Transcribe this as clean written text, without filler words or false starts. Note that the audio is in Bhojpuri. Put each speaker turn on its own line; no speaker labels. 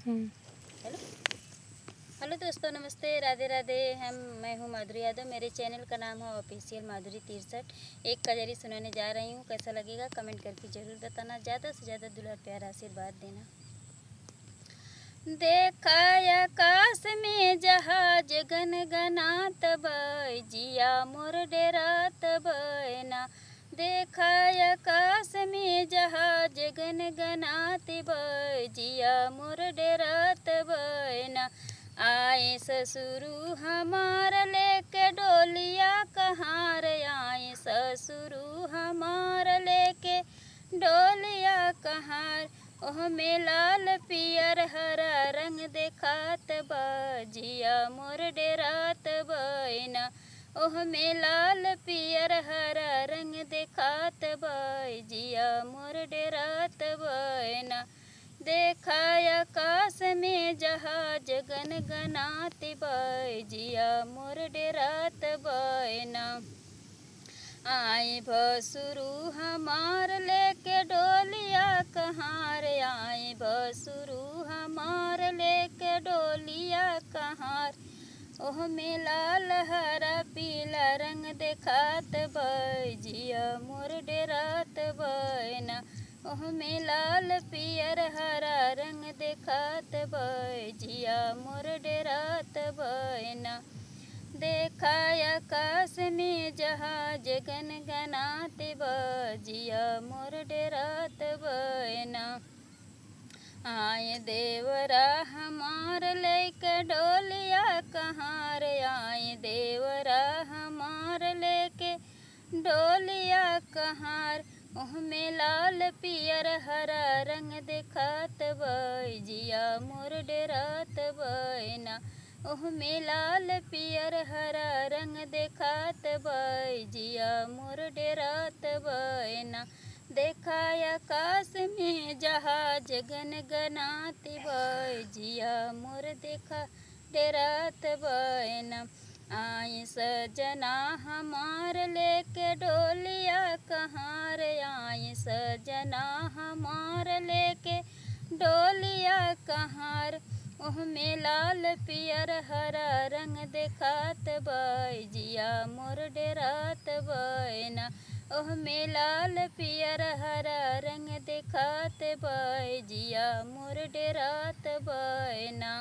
हेलो हेलो दोस्तों, नमस्ते, राधे राधे। मैं हूँ माधुरी यादव। मेरे चैनल का नाम है ऑफिशियल माधुरी 63। एक कजरी सुनाने जा रही हूँ। कैसा लगेगा कमेंट करके ज़रूर बताना। ज़्यादा से ज़्यादा दुलार प्यार आशीर्वाद देना। देखा आकाश में जहाज गनगनात बय, जिया मोर डेरात बयना। देखा आकाश में जहाज गनगनात बय, जिया मोर डेरात बयना। आए ससुरु हमार लेके डोलिया कहार, आए ससुरु हमार लेके डोलिया कहार। ओह में लाल पियर हरा रंग देखात बा, जिया मोर डेरात बयना। ओह में लाल पियर हरा रंग देखात बा, जिया मोर डेरात बयना। देखा आकाश में जहाज गनगनात बय, जिया मोर डेरात बयना। आए भसुरु हमार लेके डोलिया कहार, आए भसुरु हमार लेके डोलिया कहार। ओह में लाल हरा पीला रंग देखात बय, जिया मोर डेरात बयना। ओह में लाल पियर हरा रंग देखात बय, जिया मोर डेरात बयना। देखा आकाश में जहाज गनगनात बय, जिया मोर डेरात बयना। आए देवरा हमार लेके डोलिया कहार, आए देवरा हमार लेके डोलिया कहार। ओह में लाल पियर हरा रंग देखात बय, जिया मोर डेरात बयना। ओह में लाल पियर हरा रंग देखात बय, जिया मोर डेरात बयना। देखा आकाश में जहाज गनगनात बय, जिया मोर देखा डेरात बयना। आए सजना हमार लेके डोलिया कहार, आए सजना हमार लेके डोलिया कहार। ओह में लाल पियर हरा रंग देखात बय, जिया मोर डेरात बयना। ओह में लाल पियर हरा रंग देखात बय, जिया मोर डेरात बयना।